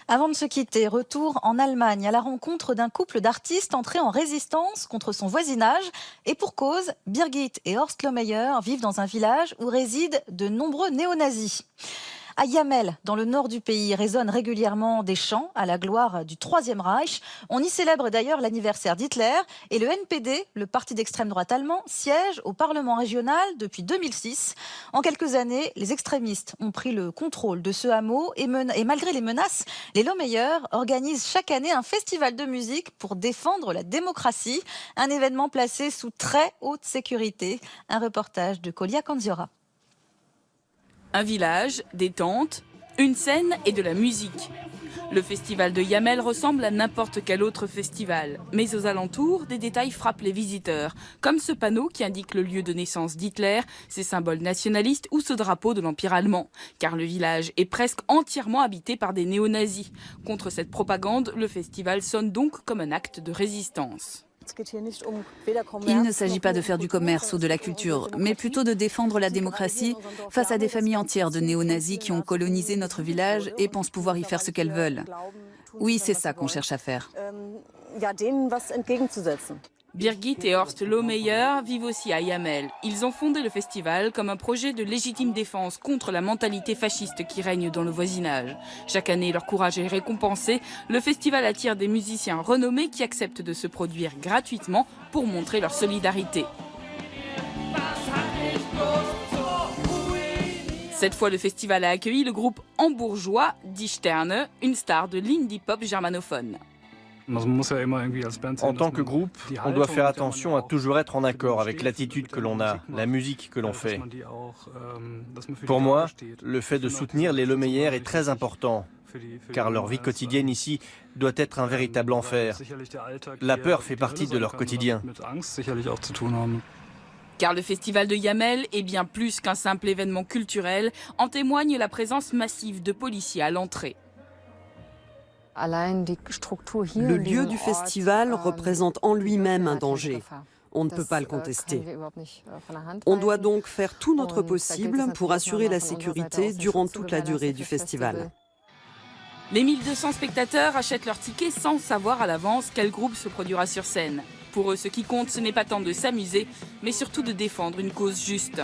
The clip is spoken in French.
Avant de se quitter, retour en Allemagne à la rencontre d'un couple d'artistes entrés en résistance contre son voisinage. Et pour cause, Birgit et Horst Lohmeyer vivent dans un village où résident de nombreux néo-nazis. À Yamel, dans le nord du pays, résonnent régulièrement des chants à la gloire du Troisième Reich. On y célèbre d'ailleurs l'anniversaire d'Hitler et le NPD, le parti d'extrême droite allemand, siège au Parlement régional depuis 2006. En quelques années, les extrémistes ont pris le contrôle de ce hameau et malgré les menaces, les Lohmeyer organisent chaque année un festival de musique pour défendre la démocratie, un événement placé sous très haute sécurité. Un reportage de Kolia Kanziora. Un village, des tentes, une scène et de la musique. Le festival de Yamel ressemble à n'importe quel autre festival. Mais aux alentours, des détails frappent les visiteurs. Comme ce panneau qui indique le lieu de naissance d'Hitler, ses symboles nationalistes ou ce drapeau de l'Empire allemand. Car le village est presque entièrement habité par des néo-nazis. Contre cette propagande, le festival sonne donc comme un acte de résistance. Il ne s'agit pas de faire du commerce ou de la culture, mais plutôt de défendre la démocratie face à des familles entières de néo-nazis qui ont colonisé notre village et pensent pouvoir y faire ce qu'elles veulent. Oui, c'est ça qu'on cherche à faire. Birgit et Horst Lohmeyer vivent aussi à Yamel. Ils ont fondé le festival comme un projet de légitime défense contre la mentalité fasciste qui règne dans le voisinage. Chaque année, leur courage est récompensé. Le festival attire des musiciens renommés qui acceptent de se produire gratuitement pour montrer leur solidarité. Cette fois, le festival a accueilli le groupe hambourgeois Die Sterne, une star de l'indie pop germanophone. En tant que groupe, on doit faire attention à toujours être en accord avec l'attitude que l'on a, la musique que l'on fait. Pour moi, le fait de soutenir les Lohmeyer est très important, car leur vie quotidienne ici doit être un véritable enfer. La peur fait partie de leur quotidien. Car le festival de Yamel est bien plus qu'un simple événement culturel, en témoigne la présence massive de policiers à l'entrée. Le lieu du festival représente en lui-même un danger. On ne peut pas le contester. On doit donc faire tout notre possible pour assurer la sécurité durant toute la durée du festival. Les 1200 spectateurs achètent leurs tickets sans savoir à l'avance quel groupe se produira sur scène. Pour eux, ce qui compte, ce n'est pas tant de s'amuser, mais surtout de défendre une cause juste.